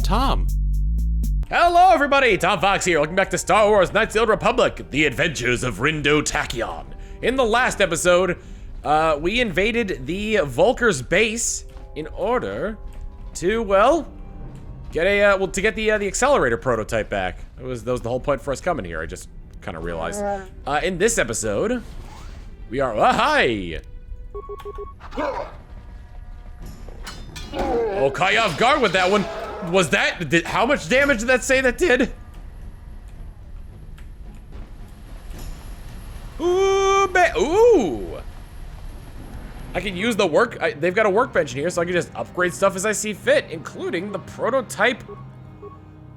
Tom. Hello everybody, Tom Fawkes here. Welcome back to Star Wars Knights of the Old Republic, The Adventures of Rindo Tachyon. In the last episode, we invaded the Vulker's base in order to, well, get the Accelerator prototype back. That was the whole point for us coming here, I just kind of realized. In this episode, we are, hi! Oh, caught you off guard with that one. Was that, how much damage did that say that did? Ooh, ooh. I can use the they've got a workbench in here, so I can just upgrade stuff as I see fit, including the prototype.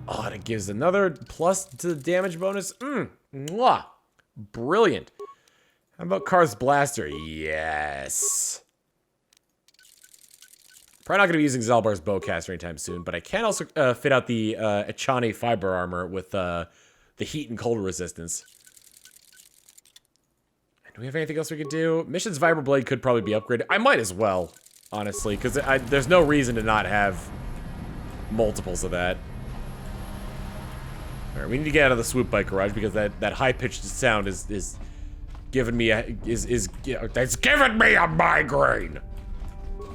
Oh, and it gives another plus to the damage bonus. Mwah. Brilliant. How about Kar's Blaster? Yes. Probably not going to be using Zalbar's Bowcaster anytime soon, but I can also fit out the Echani Fiber Armor with the heat and cold resistance. And do we have anything else we could do? Mission's Vibroblade could probably be upgraded. I might as well, honestly, because there's no reason to not have multiples of that. All right, we need to get out of the swoop bike garage because that high-pitched sound is giving me it's giving me a migraine.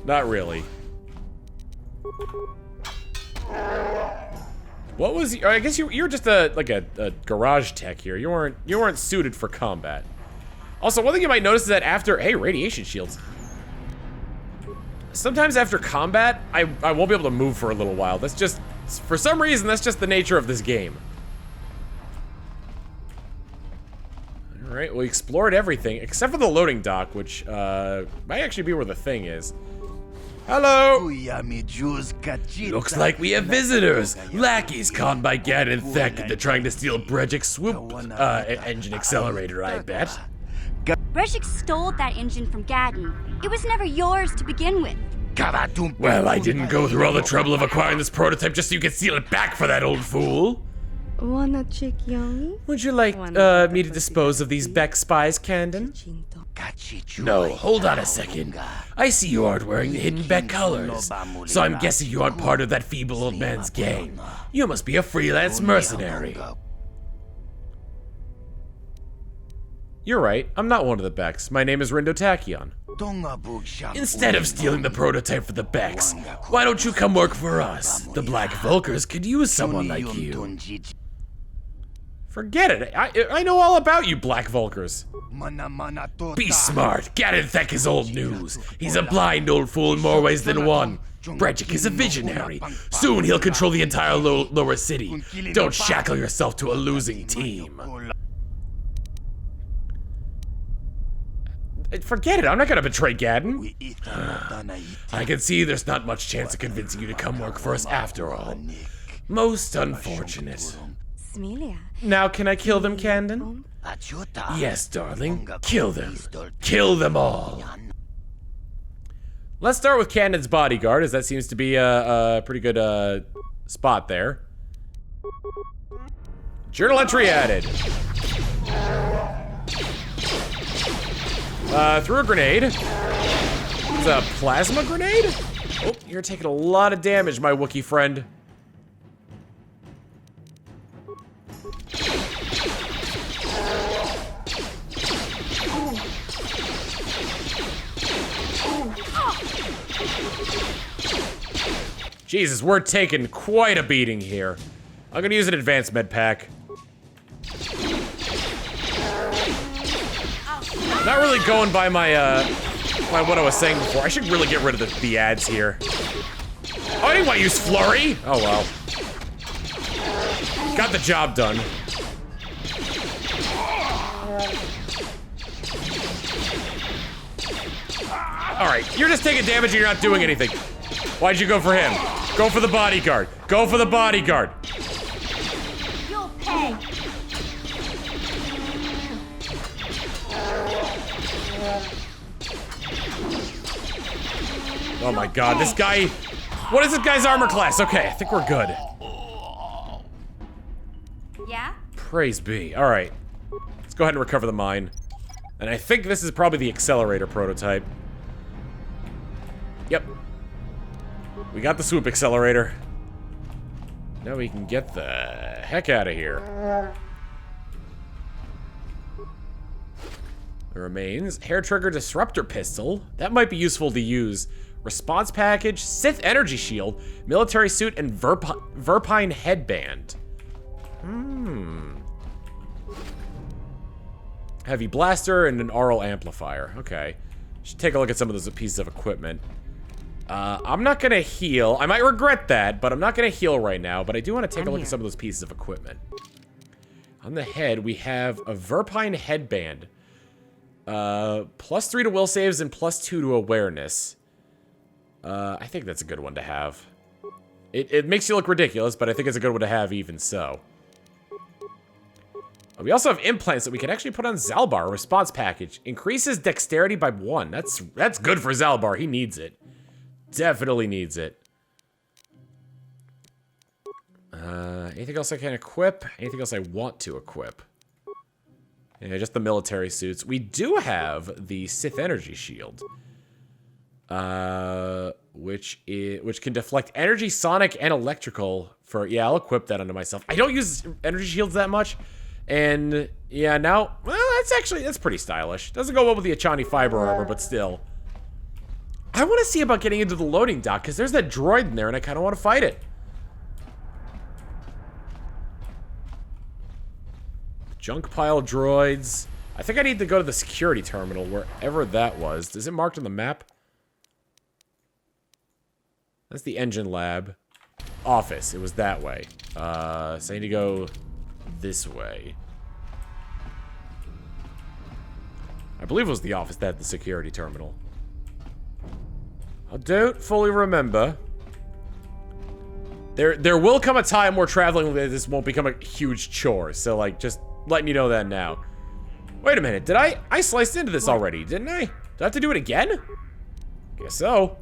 Not really. What was I guess you were just a garage tech here. You weren't suited for combat. Also, one thing you might notice is that after radiation shields. Sometimes after combat, I won't be able to move for a little while. That's just, for some reason, that's just the nature of this game. All right, we explored everything except for the loading dock, which might actually be where the thing is. Hello! Looks like we have visitors. Lackeys caught by Gad and Thek. They're trying to steal Brejik's swoop engine accelerator, I bet. Brejik stole that engine from Gadden. It was never yours to begin with. Well, I didn't go through all the trouble of acquiring this prototype just so you could steal it back for that old fool. Wanna check yummy? Would you like me to dispose of these Beck spies, Candon? No, hold on a second. I see you aren't wearing the hidden Beck colors, so I'm guessing you aren't part of that feeble old man's gang. You must be a freelance mercenary. You're right, I'm not one of the Becks. My name is Rindo Tachyon. Instead of stealing the prototype for the Becks, why don't you come work for us? The Black Vulkers could use someone like you. Forget it. I know all about you, Black Vulkers. Be smart. Gaddenthek is old news. He's a blind old fool in more ways than one. Brejik is a visionary. Soon he'll control the entire lower city. Don't shackle yourself to a losing team. Forget it. I'm not gonna betray Gadden. I can see there's not much chance of convincing you to come work for us after all. Most unfortunate. Now, can I kill them, Candon? Yes, darling. Kill them. Kill them all. Let's start with Candon's bodyguard, as that seems to be a pretty good spot there. Journal entry added. Threw a grenade. It's a plasma grenade? Oh, you're taking a lot of damage, my Wookiee friend. Jesus, we're taking quite a beating here. I'm gonna use an advanced med pack. Not really going by my what I was saying before. I should really get rid of the ads here. Oh, I didn't want to use Flurry. Oh well. Got the job done. All right, you're just taking damage and you're not doing anything. Why'd you go for him? Go for the bodyguard. Go for the bodyguard. You'll pay. Oh my god, this guy... What is this guy's armor class? Okay, I think we're good. Yeah? Praise be. All right. Let's go ahead and recover the mine. And I think this is probably the Accelerator prototype. Yep. We got the swoop accelerator. Now we can get the heck out of here. The remains. Hair trigger disruptor pistol. That might be useful to use. Response package. Sith energy shield. Military suit and Verpine headband. Heavy blaster and an aural amplifier. Okay. Should take a look at some of those pieces of equipment. I'm not gonna heal. I might regret that, but I'm not gonna heal right now. But I do want to take a look at some of those pieces of equipment. On the head, we have a Verpine headband. +3 to will saves and +2 to awareness. I think that's a good one to have. It makes you look ridiculous, but I think it's a good one to have even so. We also have implants that we can actually put on Zalbar. Response package. Increases dexterity by 1. That's good for Zalbar. He needs it. Definitely needs it. Anything else I can equip? Anything else I want to equip? Yeah, just the military suits. We do have the Sith energy shield. Which can deflect energy, sonic, and electrical for... Yeah, I'll equip that onto myself. I don't use energy shields that much. And, yeah, now... Well, that's pretty stylish. Doesn't go well with the Achani fiber armor, but still. I want to see about getting into the loading dock, because there's that droid in there, and I kind of want to fight it. Junk pile droids. I think I need to go to the security terminal, wherever that was. Is it marked on the map? That's the engine lab. Office. It was that way. So I need to go this way. I believe it was the office that had the security terminal. I don't fully remember. There will come a time where traveling with this won't become a huge chore. So, like, just letting you know that now. Wait a minute. Did I sliced into this already, didn't I? Do I have to do it again? Guess so.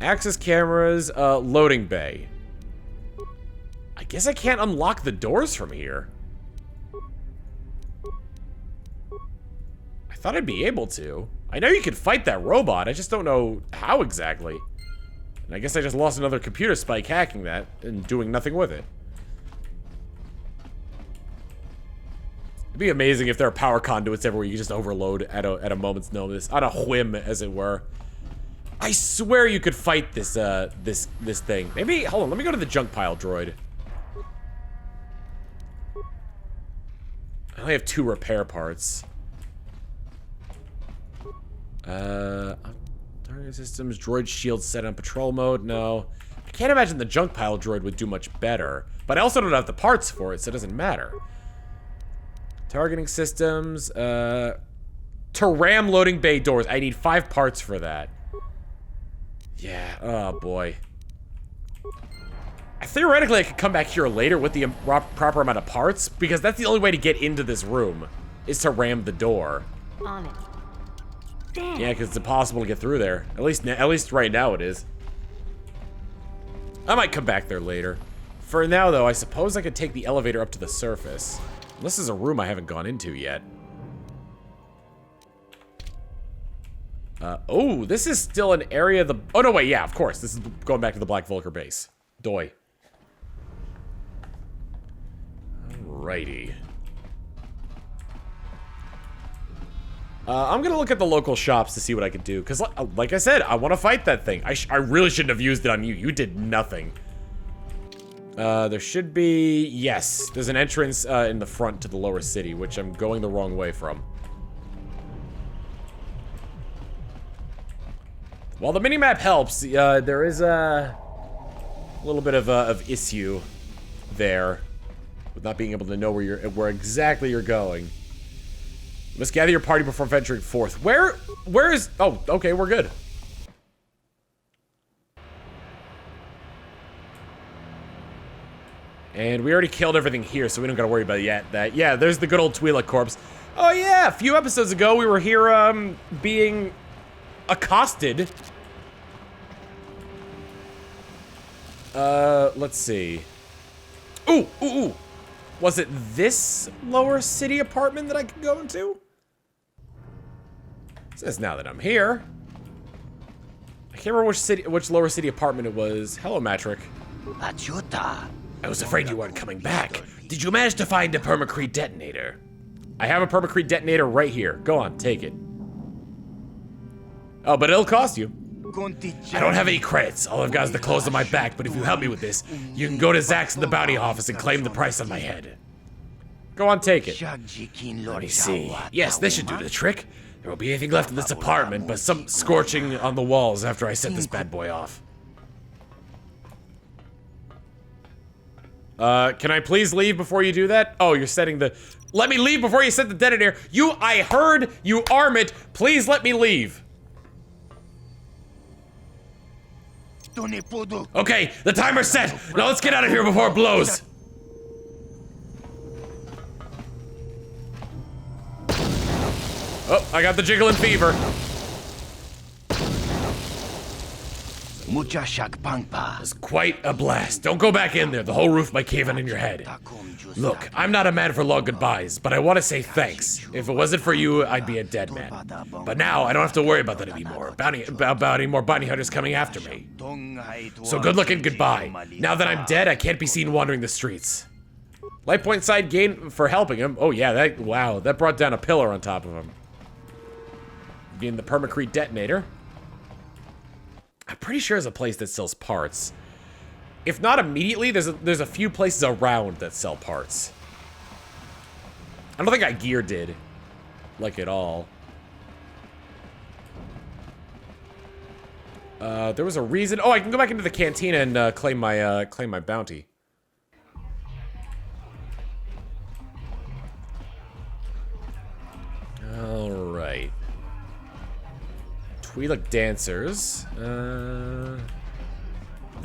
Access cameras, loading bay. I guess I can't unlock the doors from here. I thought I'd be able to. I know you could fight that robot, I just don't know how exactly. And I guess I just lost another computer spike hacking that and doing nothing with it. It'd be amazing if there are power conduits everywhere you just overload at a moment's notice, on a whim, as it were. I swear you could fight this this thing. Maybe, hold on, let me go to the junk pile droid. I only have 2 repair parts. Target systems, droid shield set on patrol mode. No. I can't imagine the junk pile droid would do much better. But I also don't have the parts for it, so it doesn't matter. Targeting systems. To ram loading bay doors. I need 5 parts for that. Yeah, oh boy. Theoretically, I could come back here later with the proper amount of parts, because that's the only way to get into this room, is to ram the door. On it. Damn. Yeah, because it's impossible to get through there. At least right now it is. I might come back there later. For now, though, I suppose I could take the elevator up to the surface. This is a room I haven't gone into yet. Oh, this is still an area of the... Oh, no, wait, yeah, of course. This is going back to the Black Vulcar base. Doi. Alrighty. I'm gonna look at the local shops to see what I can do. Because, like I said, I want to fight that thing. I really shouldn't have used it on you. You did nothing. There should be... Yes, there's an entrance in the front to the lower city, which I'm going the wrong way from. While the minimap helps, there is a little bit of issue there with not being able to know where exactly you're going. You must gather your party before venturing forth. Where is... Oh, okay, we're good. And we already killed everything here, so we don't gotta worry about that. Yeah, there's the good old Twi'lek corpse. Oh yeah, a few episodes ago we were here, being accosted. Let's see. Ooh. Was it this lower city apartment that I could go into? It says now that I'm here. I can't remember which lower city apartment it was. Hello, Matrick. I was afraid you weren't coming back. Did you manage to find a permacrete detonator? I have a permacrete detonator right here. Go on, take it. Oh, but it'll cost you. I don't have any credits. All I've got is the clothes on my back, but if you help me with this, you can go to Zach's in the bounty office and claim the price on my head. Go on, take it. Let me see. Yes, this should do the trick. There won't be anything left in this apartment, but some scorching on the walls after I set this bad boy off. Can I please leave before you do that? Oh, you're setting the... Let me leave before you set the detonator. I heard you arm it. Please let me leave. Okay, the timer's set. Now let's get out of here before it blows. Oh, I got the jiggling fever. It's quite a blast. Don't go back in there. The whole roof might cave in your head. Look, I'm not a man for long goodbyes, but I want to say thanks. If it wasn't for you, I'd be a dead man. But now, I don't have to worry about that anymore. About any more bounty hunters coming after me. So good luck and goodbye. Now that I'm dead, I can't be seen wandering the streets. Light point side gain for helping him. Oh yeah, wow, that brought down a pillar on top of him. Being the permacrete detonator. I'm pretty sure there's a place that sells parts. If not immediately, there's a few places around that sell parts. I don't think I gear did, like at all. There was a reason. Oh, I can go back into the cantina and claim my bounty. All right. Twi'lek dancers. The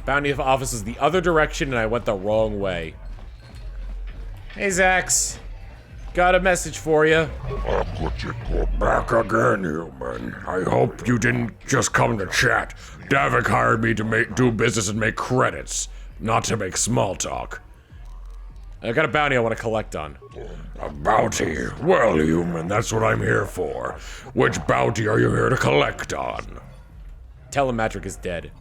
bounty office is the other direction, and I went the wrong way. Hey, Zax. Got a message for you. Back again, human. I hope you didn't just come to chat. Davik hired me to do business and make credits, not to make small talk. I got a bounty I want to collect on. A bounty? Well, human, that's what I'm here for. Which bounty are you here to collect on? Telematric is dead.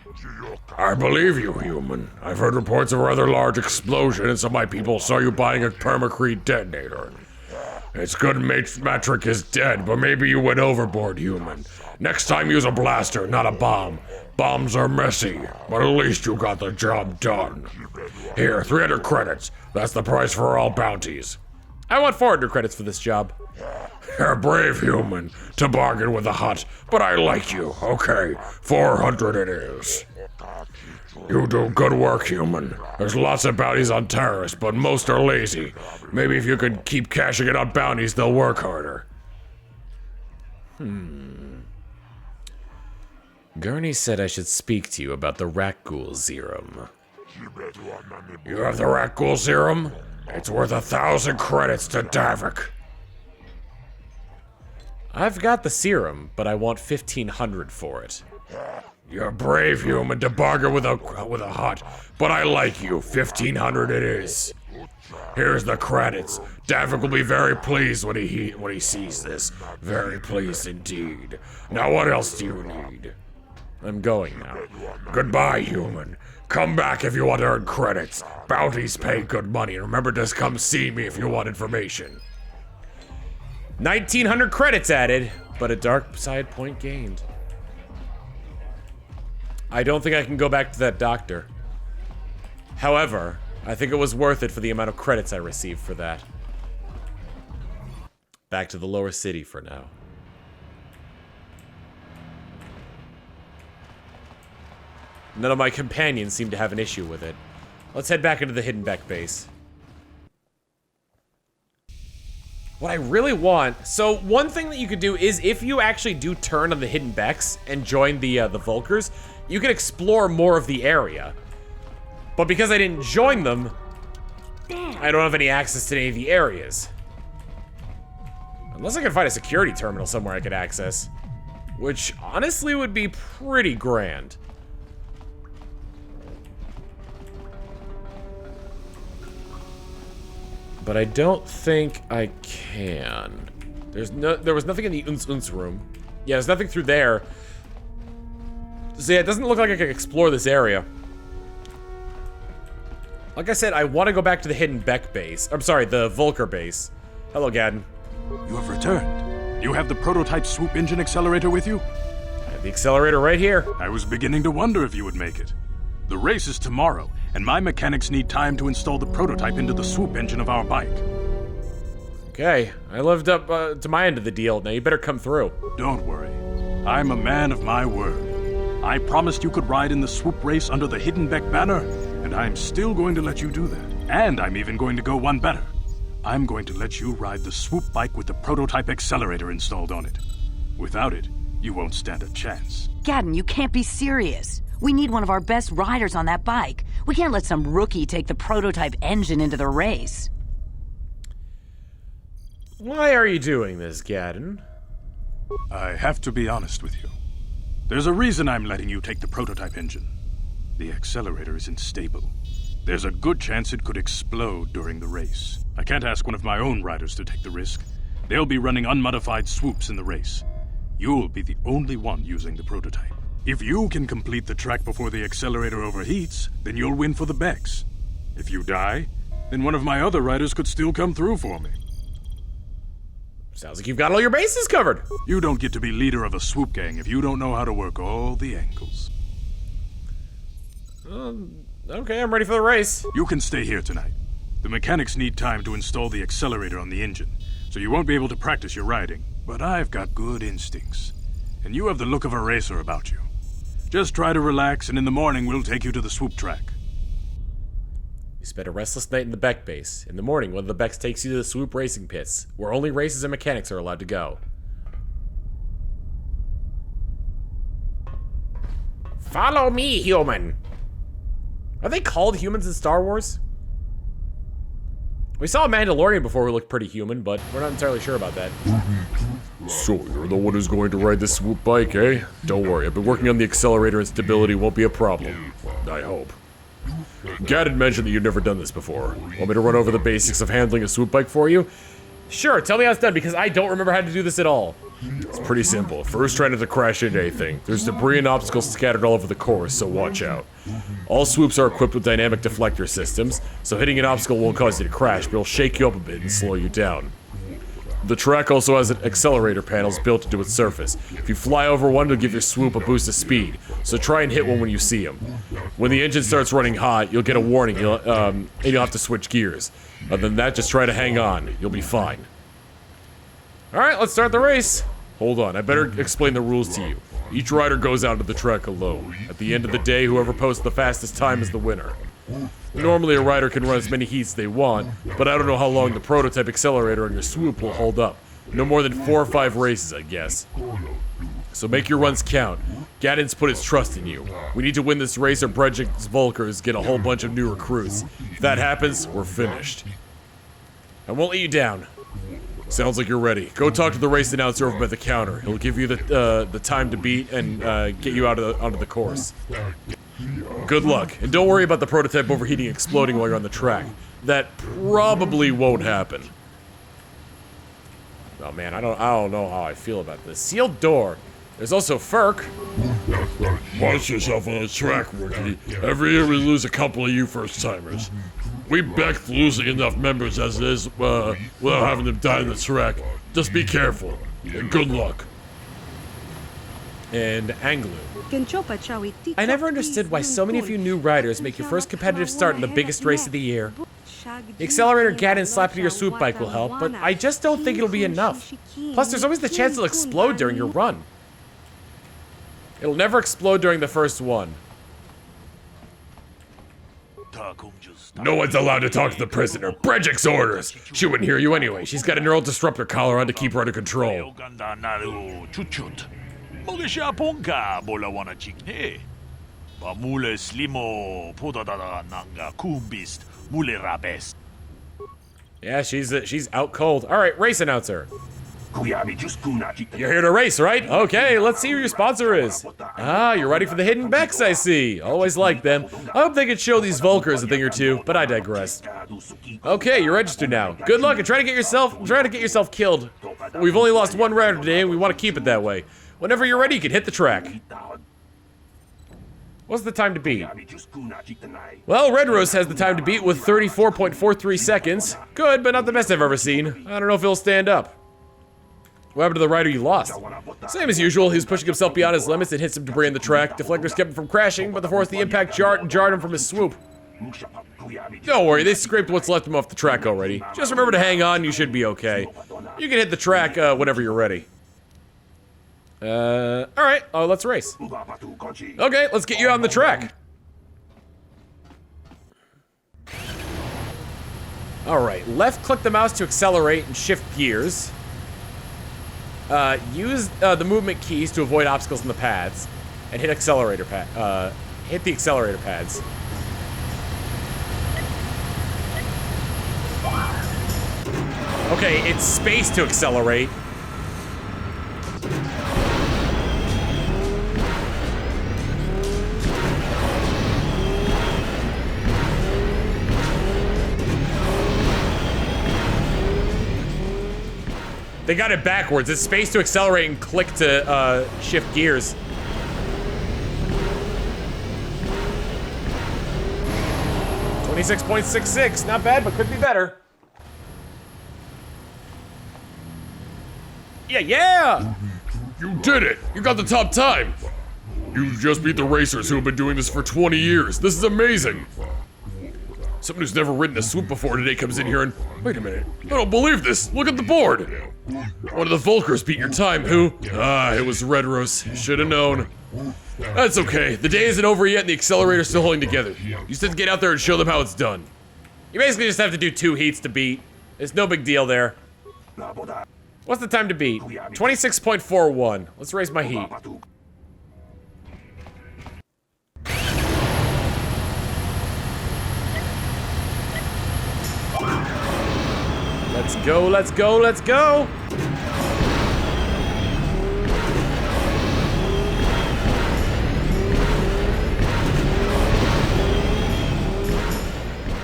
I believe you, human. I've heard reports of a rather large explosion, and some of my people saw you buying a permacrete detonator. It's good Matrick is dead, but maybe you went overboard, human. Next time use a blaster, not a bomb. Bombs are messy, but at least you got the job done. Here, 300 credits. That's the price for all bounties. I want 400 credits for this job. You're brave, human, to bargain with the Hutt, but I like you. Okay, 400 it is. You do good work, human. There's lots of bounties on terrorists, but most are lazy. Maybe if you could keep cashing it on bounties, they'll work harder. Gurney said I should speak to you about the Rakghoul serum. You have the Rakghoul serum? It's worth 1,000 credits to Davik. I've got the serum, but I want 1,500 for it. You're brave, human, to bargain with a Hutt, but I like you. 1,500 it is. Here's the credits. Davik will be very pleased when he sees this. Very pleased indeed. Now what else do you need? I'm going now. Goodbye, human. Come back if you want to earn credits. Bounties pay good money. Remember to come see me if you want information. 1,900 credits added, but a dark side point gained. I don't think I can go back to that doctor. However, I think it was worth it for the amount of credits I received for that. Back to the lower city for now. None of my companions seem to have an issue with it. Let's head back into the Hidden Beck base. What I really want... So, one thing that you could do is if you actually do turn on the Hidden Becks and join the Volkers, you can explore more of the area. But because I didn't join them, I don't have any access to any of the areas. Unless I can find a security terminal somewhere I could access. Which, honestly, would be pretty grand. But I don't think I can. There was nothing in the Unz room. Yeah, there's nothing through there. So yeah, it doesn't look like I can explore this area. Like I said, I want to go back to the hidden Beck base. I'm sorry, the Volker base. Hello, Gadden. You have returned. You have the prototype swoop engine accelerator with you? I have the accelerator right here. I was beginning to wonder if you would make it. The race is tomorrow, and my mechanics need time to install the prototype into the swoop engine of our bike. Okay, I lived up to my end of the deal. Now you better come through. Don't worry. I'm a man of my word. I promised you could ride in the swoop race under the Hidden Beck banner, and I'm still going to let you do that. And I'm even going to go one better. I'm going to let you ride the swoop bike with the prototype accelerator installed on it. Without it, you won't stand a chance. Gadden, you can't be serious. We need one of our best riders on that bike. We can't let some rookie take the prototype engine into the race. Why are you doing this, Gadden? I have to be honest with you. There's a reason I'm letting you take the prototype engine. The accelerator isn't stable. There's a good chance it could explode during the race. I can't ask one of my own riders to take the risk. They'll be running unmodified swoops in the race. You'll be the only one using the prototype. If you can complete the track before the accelerator overheats, then you'll win for the Becks. If you die, then one of my other riders could still come through for me. Sounds like you've got all your bases covered. You don't get to be leader of a swoop gang if you don't know how to work all the angles. Okay, I'm ready for the race. You can stay here tonight. The mechanics need time to install the accelerator on the engine, so you won't be able to practice your riding. But I've got good instincts, and you have the look of a racer about you. Just try to relax, and in the morning we'll take you to the swoop track. You spent a restless night in the Beck base. In the morning, one of the Becks takes you to the swoop racing pits, where only races and mechanics are allowed to go. Follow me, human! Are they called humans in Star Wars? We saw a Mandalorian before who looked pretty human, but we're not entirely sure about that. So, you're the one who's going to ride this swoop bike, eh? Don't worry, I've been working on the accelerator and stability won't be a problem. I hope. Gadden mentioned that you've never done this before. Want me to run over the basics of handling a swoop bike for you? Sure, tell me how it's done, because I don't remember how to do this at all. It's pretty simple. First, try not to crash into anything. There's debris and obstacles scattered all over the course, so watch out. All swoops are equipped with dynamic deflector systems, so hitting an obstacle won't cause you to crash, but it'll shake you up a bit and slow you down. The track also has accelerator panels built into its surface. If you fly over one, it'll give your swoop a boost of speed, so try and hit one when you see them. When the engine starts running hot, you'll get a warning, and you'll have to switch gears. Other than that, just try to hang on. You'll be fine. Alright, let's start the race. Hold on, I better explain the rules to you. Each rider goes out to the track alone. At the end of the day, whoever posts the fastest time is the winner. Normally a rider can run as many heats they want, but I don't know how long the prototype accelerator on your swoop will hold up. No more than 4 or 5 races, I guess. So make your runs count. Gadden's put his trust in you. We need to win this race or Brejik's Volkers get a whole bunch of new recruits. If that happens, we're finished. I won't let you down. Sounds like you're ready. Go talk to the race announcer over by the counter. He'll give you the time to beat and get you onto the course. Good luck, and don't worry about the prototype overheating and exploding while you're on the track. That probably won't happen. Oh man, I don't know how I feel about this. Sealed door. There's also Ferk. Watch yourself on the track, rookie. Every year we lose a couple of you first-timers. We backed losing enough members as it is without having them die on the track. Just be careful, and good luck. And Anglu. I never understood why so many of you new riders make your first competitive start in the biggest race of the year. The accelerator Gadden slapped to your swoop bike will help, but I just don't think it'll be enough. Plus, there's always the chance it'll explode during your run. It'll never explode during the first one. No one's allowed to talk to the prisoner. Brejik's orders. She wouldn't hear you anyway. She's got a neural disruptor collar on to keep her under control. Yeah, she's out cold. All right, race announcer. You're here to race, right? Okay, let's see who your sponsor is. Ah, you're ready for the hidden Becks, I see. Always like them. I hope they could show these Volkers a thing or two, but I digress. Okay, you're registered now. Good luck and try to get yourself killed. We've only lost one rider today and we want to keep it that way. Whenever you're ready, you can hit the track. What's the time to beat? Well, Red Rose has the time to beat with 34.43 seconds. Good, but not the best I've ever seen. I don't know if he'll stand up. What happened to the rider you lost? Same as usual, he was pushing himself beyond his limits and hit some debris in the track. Deflectors kept him from crashing, but the force of the impact jarred him from his swoop. Don't worry, they scraped what's left of him off the track already. Just remember to hang on, you should be okay. You can hit the track whenever you're ready. Alright, let's race. Okay, let's get you on the track. Alright, left click the mouse to accelerate and shift gears. Use the movement keys to avoid obstacles in the pads. And hit the accelerator pads. Okay, it's space to accelerate. They got it backwards. It's space to accelerate and click to shift gears. .66, not bad, but could be better. Yeah! You did it! You got the top time! You just beat the racers who have been doing this for 20 years. This is amazing! Someone who's never ridden a swoop before today comes in here and... Wait a minute. I don't believe this! Look at the board! One of the Volkers beat your time, who? Ah, it was Red Rose. Should've known. That's okay. The day isn't over yet and the accelerator's still holding together. You just have to get out there and show them how it's done. You basically just have to do 2 heats to beat. It's no big deal there. What's the time to beat? 26.41. Let's raise my heat. Let's go, let's go, let's go!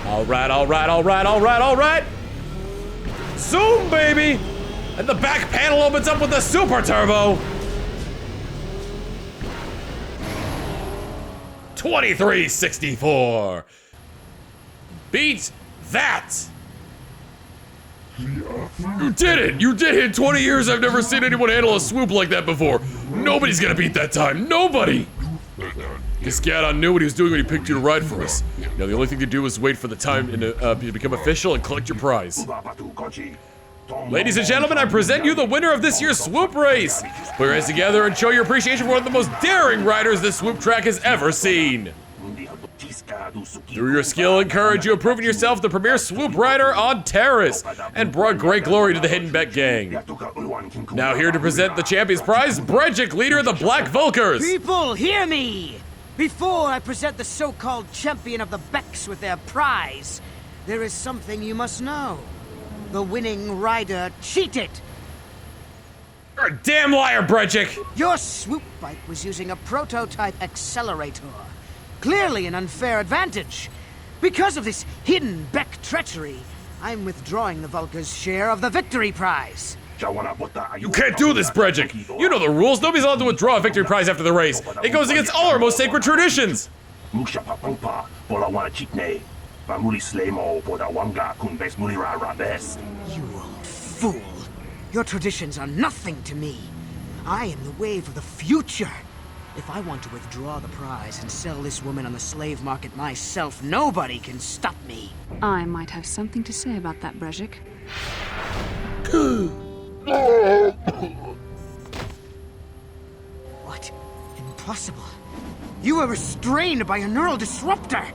Alright, alright, alright, alright, alright! Zoom, baby! And the back panel opens up with the super turbo! 2364! Beat that! You did it! You did it! In 20 years, I've never seen anyone handle a swoop like that before. Nobody's gonna beat that time. Nobody! Cascadon knew what he was doing when he picked you to ride for us. Now the only thing to do is wait for the time to become official and collect your prize. Ladies and gentlemen, I present you the winner of this year's swoop race! Put your hands together and show your appreciation for one of the most daring riders this swoop track has ever seen. Through your skill and courage, you have proven yourself the premier swoop rider on Terrace, and brought great glory to the Hidden Bet gang. Now here to present the champion's prize, Brejik, leader of the Black Volkers! People, hear me! Before I present the so-called champion of the Becks with their prize, there is something you must know. The winning rider cheated! You're a damn liar, Brejik! Your swoop bike was using a prototype accelerator. Clearly an unfair advantage. Because of this hidden Beck treachery, I'm withdrawing the Vulca's share of the victory prize. You can't do this, Brejik! You know the rules. Nobody's allowed to withdraw a victory prize after the race. It goes against all our most sacred traditions. You old fool. Your traditions are nothing to me. I am the wave of the future. If I want to withdraw the prize and sell this woman on the slave market myself, nobody can stop me. I might have something to say about that, Brejik. What? Impossible. You were restrained by a neural disruptor.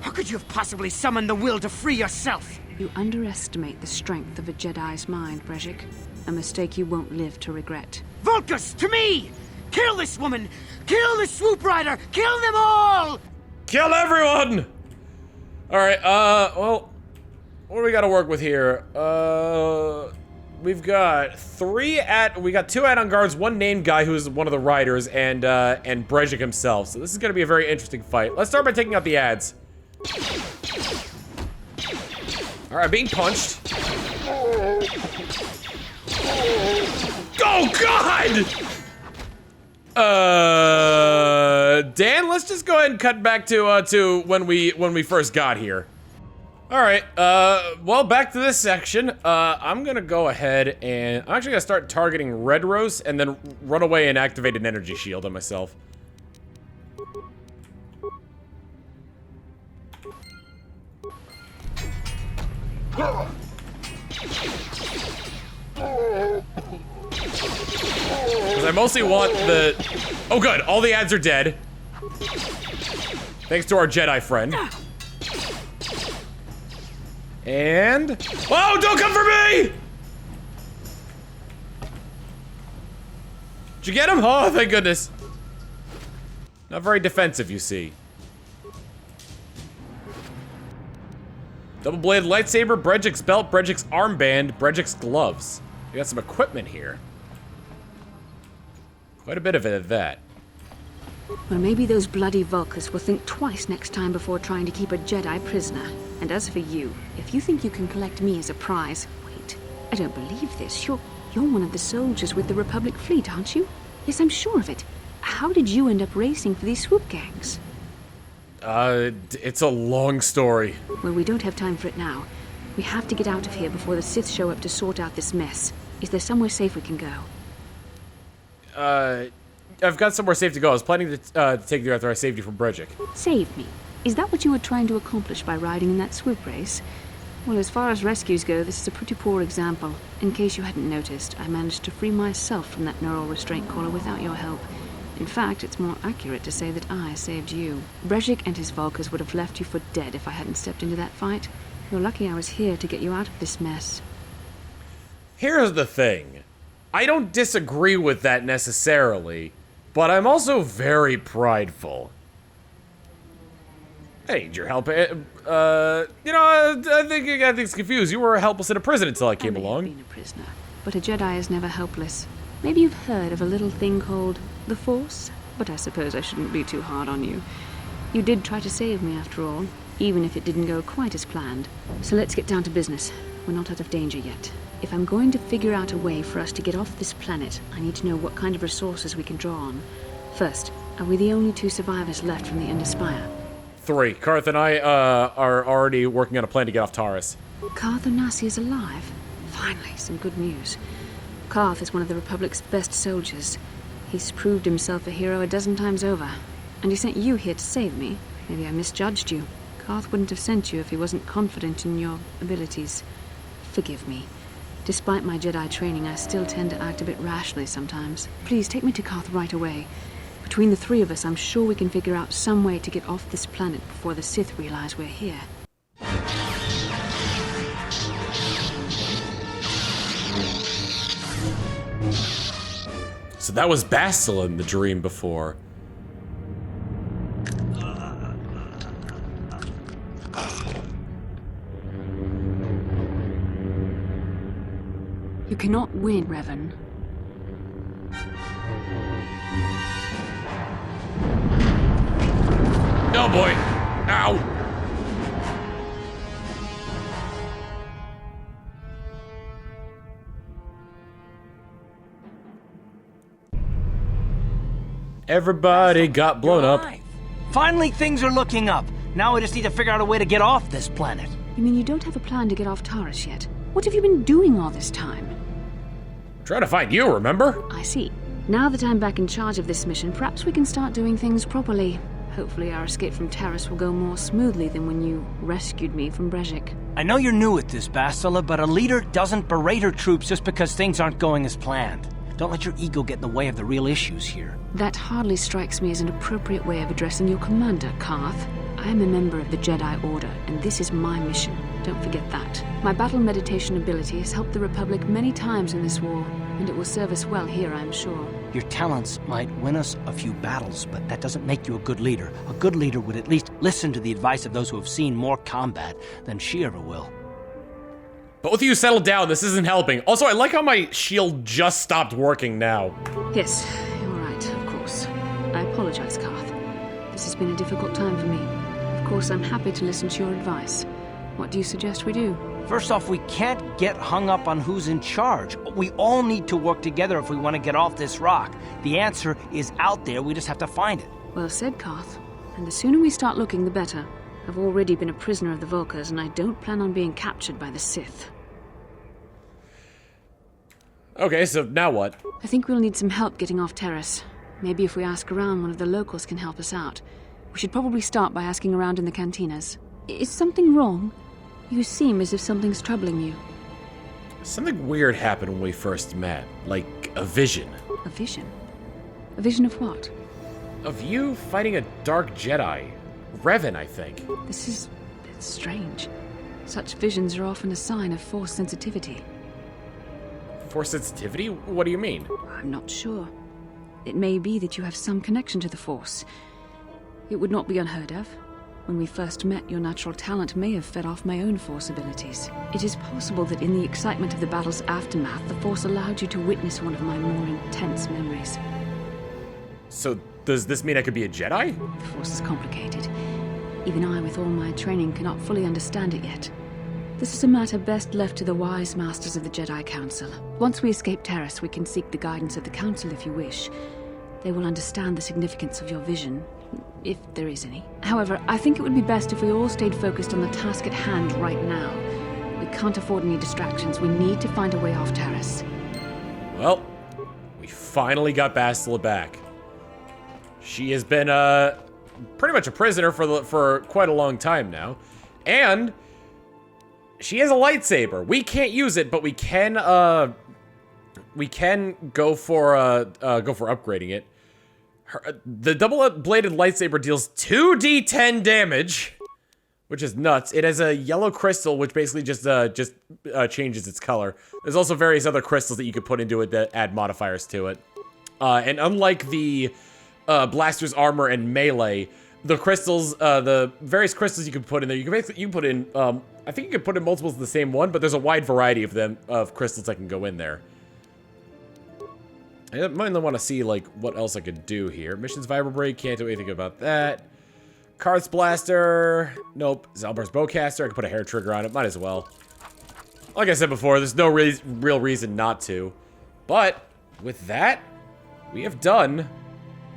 How could you have possibly summoned the will to free yourself? You underestimate the strength of a Jedi's mind, Brejik. A mistake you won't live to regret. Vulcus, to me! Kill this woman! Kill the swoop rider! Kill them all! Kill everyone! Alright, well, what do we gotta work with here? We've got 2 add-on guards, 1 named guy who's one of the riders, and Brejik himself. So this is gonna be a very interesting fight. Let's start by taking out the ads. Alright, being punched. Oh, God! Dan, let's just go ahead and cut back to when we first got here. All right, well, back to this section. I'm gonna go ahead and I'm actually gonna start targeting Red Rose and then run away and activate an energy shield on myself. Because I mostly want the... Oh good, all the ads are dead. Thanks to our Jedi friend. And... Oh, don't come for me! Did you get him? Oh, thank goodness. Not very defensive, you see. Double-bladed lightsaber, Brejik's belt, Brejik's armband, Brejik's gloves. We got some equipment here. Quite a bit of it at that. Well, maybe those bloody Vulkars will think twice next time before trying to keep a Jedi prisoner. And as for you, if you think you can collect me as a prize... Wait, I don't believe this. You're one of the soldiers with the Republic fleet, aren't you? Yes, I'm sure of it. How did you end up racing for these swoop gangs? It's a long story. Well, we don't have time for it now. We have to get out of here before the Sith show up to sort out this mess. Is there somewhere safe we can go? I've got somewhere safe to go. I was planning to take you after I saved you from Brejik. Save me? Is that what you were trying to accomplish by riding in that swoop race? Well, as far as rescues go, this is a pretty poor example. In case you hadn't noticed, I managed to free myself from that neural restraint collar without your help. In fact, it's more accurate to say that I saved you. Brejik and his Vulkars would have left you for dead if I hadn't stepped into that fight. You're lucky I was here to get you out of this mess. Here's the thing. I don't disagree with that necessarily, but I'm also very prideful. I need your help. I think you got things confused. You were helpless in a prison until I came along. I may have been a prisoner, but a Jedi is never helpless. Maybe you've heard of a little thing called the Force, but I suppose I shouldn't be too hard on you. You did try to save me after all, even if it didn't go quite as planned. So let's get down to business. We're not out of danger yet. If I'm going to figure out a way for us to get off this planet, I need to know what kind of resources we can draw on. First, are we the only two survivors left from the Ender Spire? 3. Karth and I are already working on a plan to get off Taurus. Karth Onasi is alive. Finally, some good news. Karth is one of the Republic's best soldiers. He's proved himself a hero a dozen times over. And he sent you here to save me. Maybe I misjudged you. Karth wouldn't have sent you if he wasn't confident in your abilities. Forgive me. Despite my Jedi training, I still tend to act a bit rashly sometimes. Please, take me to Karth right away. Between the three of us, I'm sure we can figure out some way to get off this planet before the Sith realize we're here. So that was Bastila in the dream before. You cannot win, Revan. Oh boy! Ow! Everybody got blown up. Finally, things are looking up. Now we just need to figure out a way to get off this planet. You mean you don't have a plan to get off Taurus yet? What have you been doing all this time? Trying to find you, remember? I see. Now that I'm back in charge of this mission, perhaps we can start doing things properly. Hopefully our escape from Taurus will go more smoothly than when you rescued me from Brejik. I know you're new at this, Bastila, but a leader doesn't berate her troops just because things aren't going as planned. Don't let your ego get in the way of the real issues here. That hardly strikes me as an appropriate way of addressing your commander, Karth. I am a member of the Jedi Order, and this is my mission. Don't forget that. My battle meditation ability has helped the Republic many times in this war, and it will serve us well here, I'm sure. Your talents might win us a few battles, but that doesn't make you a good leader. A good leader would at least listen to the advice of those who have seen more combat than she ever will. Both of you settle down, this isn't helping. Also, I like how my shield just stopped working now. Yes, you're right, of course. I apologize, Karth. This has been a difficult time for me. Of course, I'm happy to listen to your advice. What do you suggest we do? First off, we can't get hung up on who's in charge. We all need to work together if we want to get off this rock. The answer is out there, we just have to find it. Well said, Karth. And the sooner we start looking, the better. I've already been a prisoner of the Vulkars, and I don't plan on being captured by the Sith. Okay, so now what? I think we'll need some help getting off Terrace. Maybe if we ask around, one of the locals can help us out. We should probably start by asking around in the cantinas. Is something wrong? You seem as if something's troubling you. Something weird happened when we first met. Like a vision. A vision? A vision of what? Of you fighting a dark Jedi. Revan, I think. This is strange. Such visions are often a sign of Force sensitivity. Force sensitivity? What do you mean? I'm not sure. It may be that you have some connection to the Force. It would not be unheard of. When we first met, your natural talent may have fed off my own Force abilities. It is possible that in the excitement of the battle's aftermath, the Force allowed you to witness one of my more intense memories. So, does this mean I could be a Jedi? The Force is complicated. Even I, with all my training, cannot fully understand it yet. This is a matter best left to the wise masters of the Jedi Council. Once we escape Terrace, we can seek the guidance of the Council if you wish. They will understand the significance of your vision, if there is any. However, I think it would be best if we all stayed focused on the task at hand right now. We can't afford any distractions. We need to find a way off Terrace. Well, we finally got Bastila back. She has been pretty much a prisoner for quite a long time now, and she has a lightsaber. We can't use it, but we can go for upgrading it. The double-bladed lightsaber deals 2d10 damage, which is nuts. It has a yellow crystal, which basically just changes its color. There's also various other crystals that you could put into it that add modifiers to it. And unlike the blaster's armor and melee, the crystals, the various crystals you can put in there, you can put in, I think you can put in multiples of the same one, but there's a wide variety of them, of crystals that can go in there. I might want to see, like, what else I could do here. Missions Vibrate, can't do anything about that. Karth's Blaster, nope. Zalbar's Bowcaster, I can put a hair trigger on it, might as well. Like I said before, there's no real reason not to. But, with that, we have done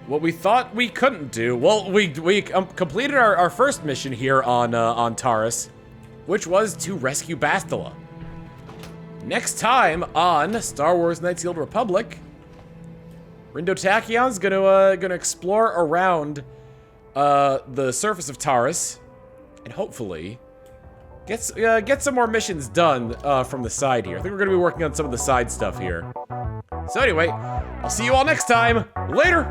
what we thought we couldn't do. Well, we completed our first mission here on Taurus, which was to rescue Bastila. Next time on Star Wars Knights of the Old Republic, Rindo Tachyon's gonna explore around the surface of Taurus, and hopefully get some more missions done from the side here. I think we're gonna be working on some of the side stuff here. So anyway, I'll see you all next time. Later.